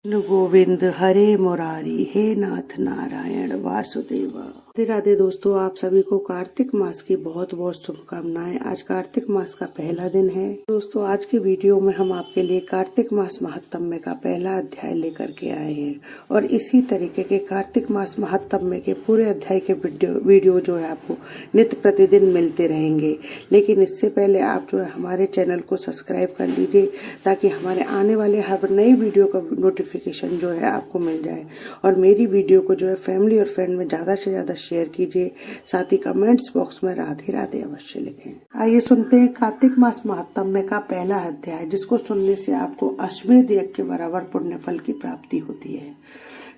कृष्ण गोविंद हरे मुरारी, हे नाथ नारायण वासुदेव। राधे राधे दोस्तों, आप सभी को कार्तिक मास की बहुत बहुत शुभकामनाएं। आज कार्तिक मास का पहला दिन है। दोस्तों, आज की वीडियो में हम आपके लिए कार्तिक मास महात्म्य का पहला अध्याय लेकर के आए हैं और इसी तरीके के कार्तिक मास महात्म्य के पूरे अध्याय के वीडियो जो है आपको नित्य प्रतिदिन मिलते रहेंगे। लेकिन इससे पहले आप जो है हमारे चैनल को सब्सक्राइब कर लीजिए ताकि हमारे आने वाले हर नई वीडियो का नोटिफिकेशन जो है आपको मिल जाए। और मेरी वीडियो को जो है फैमिली और फ्रेंड में ज्यादा से ज्यादा शेयर कीजिए। साथ ही कमेंट्स बॉक्स में राधे राधे अवश्य लिखें। आइए सुनते हैं कार्तिक मास महात्म्य का पहला अध्याय, जिसको सुनने से आपको अश्वमेध यज्ञ के बराबर पुण्य फल की प्राप्ति होती है।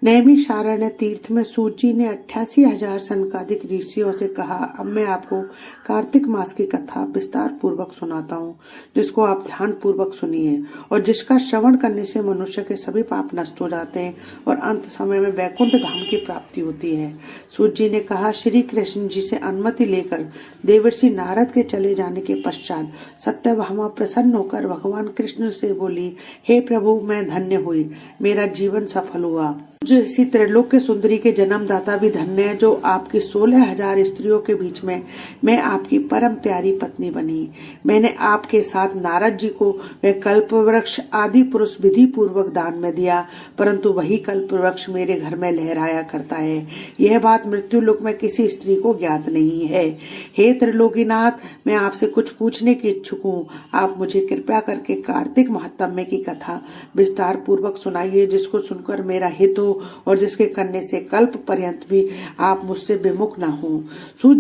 नैमिषारण्य तीर्थ में सूत जी ने 88,000 सनकादिक ऋषियों से कहा, अब मैं आपको कार्तिक मास की कथा विस्तार पूर्वक सुनाता हूँ, जिसको आप ध्यान पूर्वक सुनिए और जिसका श्रवण करने से मनुष्य के सभी पाप नष्ट हो जाते हैं और अंत समय में वैकुंठ धाम की प्राप्ति होती है। सूत जी ने कहा, श्री कृष्ण जी से अनुमति लेकर देवर्षि नारद के चले जाने के पश्चात सत्यभामा प्रसन्न होकर भगवान कृष्ण से बोली, हे प्रभु, मैं धन्य हुई, मेरा जीवन सफल हुआ। जो इसी त्रिलोक सुंदरी के जन्मदाता भी धन्य है, जो आपकी 16,000 स्त्रियों के बीच में मैं आपकी परम प्यारी पत्नी बनी। मैंने आपके साथ नारद जी को वह कल्प वृक्ष आदि पुरुष विधि पूर्वक दान में दिया, परंतु वही कल्प वृक्ष मेरे घर में लहराया करता है। यह बात मृत्यु लोक में किसी स्त्री को ज्ञात नहीं है। हे त्रिलोकीनाथ, मैं आपसे कुछ पूछने की इच्छुक हूँ। आप मुझे कृपया करके कार्तिक महात्म्य की कथा विस्तार पूर्वक सुनाइए, जिसको सुनकर मेरा हित हो और जिसके करने से कल्प पर्यंत भी आप मुझसे विमुख न हो। सूत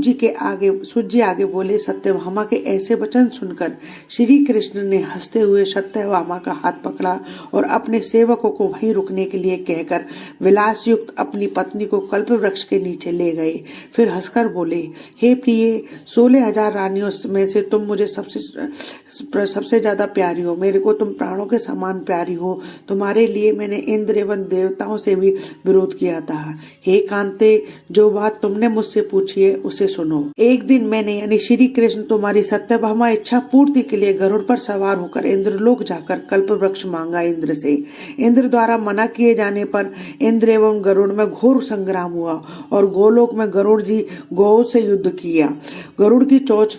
जी आगे बोले, सत्यभामा के ऐसे वचन सुनकर श्री कृष्ण ने हंसते हुए सत्यभामा का हाथ पकड़ा और अपने सेवकों को वहीं रुकने के लिए कहकर विलास युक्त अपनी पत्नी को कल्प वृक्ष के नीचे ले गए। फिर हंसकर बोले, हे प्रिय, 16,000 रानियों में से तुम मुझे सबसे ज्यादा प्यारी हो। मेरे को तुम प्राणों के समान प्यारी हो। तुम्हारे लिए मैंने इंद्र एवं देवताओं से भी विरोध किया था। हे कांते, जो बात तुमने मुझसे पूछी है उसे सुनो। एक दिन मैंने यानी श्री कृष्ण तुम्हारी सत्यभामा इच्छा पूर्ति के लिए गरुड़ पर सवार होकर इंद्रलोक जाकर कल्प वृक्ष मांगा इंद्र से। इंद्र द्वारा मना किए जाने पर इंद्र एवं गरुड़ में घोर संग्राम हुआ और गोलोक में गरुड़ जी गौ से युद्ध किया। गरुड़ की चोंच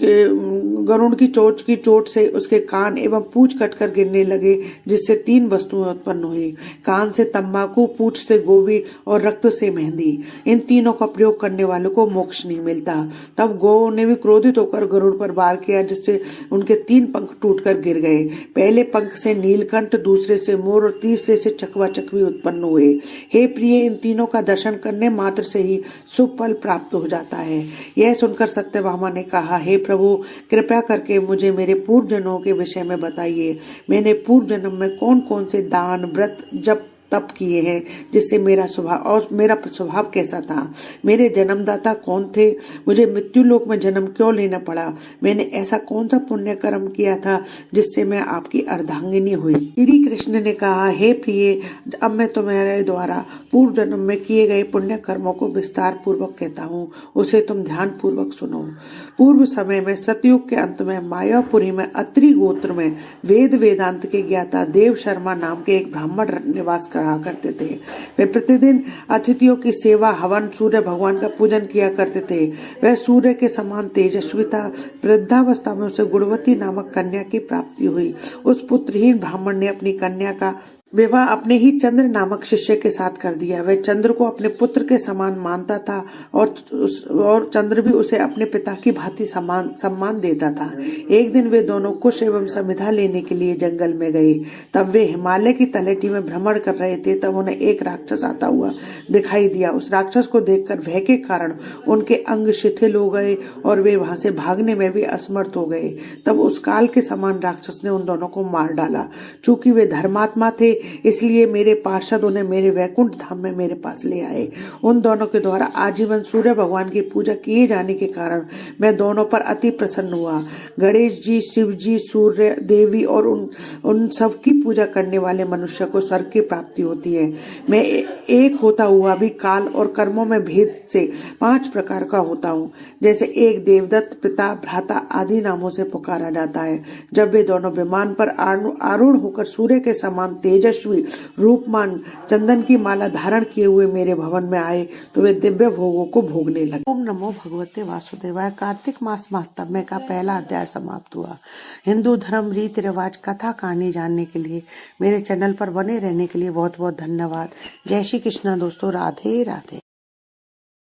की चोट से उसके कान एवं पूंछ कटकर गिरने लगे, जिससे 3 वस्तुएं उत्पन्न हुई। कान से तंबाकू, पूंछ से गोभी और रक्त से मेहंदी। इन तीनों का प्रयोग करने वालों को मोक्ष नहीं मिलता। तब गौ ने भी क्रोधित होकर गरुड़ पर वार किया, जिससे उनके 3 पंख टूटकर गिर गए। पहले पंख से नीलकंठ, दूसरे से मोर और तीसरे से चकवा चकवी उत्पन्न हुए। हे प्रिय, इन तीनों का दर्शन करने मात्र से ही शुभ फल प्राप्त हो जाता है। यह सुनकर सत्यभामा ने कहा, हे प्रभु, कृपया करके मुझे मेरे पूर्व जन्मों के विषय में बताइए। मैंने पूर्व जन्म में कौन कौन से दान, व्रत, जप, तप किए हैं, जिससे मेरा स्वभाव कैसा था। मेरे जन्मदाता कौन थे। मुझे मृत्यु लोक में जन्म क्यों लेना पड़ा। मैंने ऐसा कौन सा पुण्य कर्म किया था जिससे मैं आपकी अर्धांगिनी हुई। श्री कृष्ण ने कहा, हे प्रिय, अब मैं तुम्हारे द्वारा पूर्व जन्म में किए गए पुण्य कर्मों को विस्तार पूर्वक कहता हूँ, उसे तुम ध्यान पूर्वक सुनो। पूर्व समय में सतयुग के अंत में मायापुरी में अत्रि गोत्र में वेद वेदांत के ज्ञाता देव शर्मा नाम के एक ब्राह्मण निवास करते थे। वे प्रतिदिन अतिथियों की सेवा, हवन, सूर्य भगवान का पूजन किया करते थे। वह सूर्य के समान तेजस्वी था। वृद्धावस्था में उसे गुणवती नामक कन्या की प्राप्ति हुई। उस पुत्रहीन ब्राह्मण ने अपनी कन्या का विवाह अपने ही चंद्र नामक शिष्य के साथ कर दिया। वह चंद्र को अपने पुत्र के समान मानता था और चंद्र भी उसे अपने पिता की भांति सम्मान देता था। एक दिन वे दोनों कुश एवं समिधा लेने के लिए जंगल में गए। तब वे हिमालय की तलहटी में भ्रमण कर रहे थे। तब उन्हें एक राक्षस आता हुआ दिखाई दिया। उस राक्षस को देखकर भय के कारण उनके अंग शिथिल हो गए और वे वहां से भागने में भी असमर्थ हो गए। तब उस काल के समान राक्षस ने उन दोनों को मार डाला। चूंकि वे धर्मात्मा थे, इसलिए मेरे पार्षद उन्हें मेरे वैकुंठ धाम में मेरे पास ले आए। उन दोनों के द्वारा आजीवन सूर्य भगवान की पूजा किए जाने के कारण मैं दोनों पर अति प्रसन्न हुआ। गणेश जी, शिव जी, सूर्य देवी और उन सब की पूजा करने वाले मनुष्य को स्वर्ग की प्राप्ति होती है। मैं एक होता हुआ भी काल और कर्मों में भेद से 5 प्रकार का होता हूँ। जैसे एक देवदत्त, पिता, भ्राता आदि नामों से पुकारा जाता है। जब वे दोनों विमान पर आरूढ़ होकर सूर्य के समान तेजस्वी रूपमान चंदन की माला धारण किए हुए मेरे भवन में आए तो वे दिव्य भोगों को भोगने लगे। ओम नमो भगवते वासुदेवाय। कार्तिक मास महात्म्य का पहला अध्याय समाप्त हुआ। हिंदू धर्म, रीति रिवाज, कथा कहानी जानने के लिए मेरे चैनल पर बने रहने के लिए बहुत बहुत धन्यवाद। जय श्री कृष्णा दोस्तों, राधे राधे।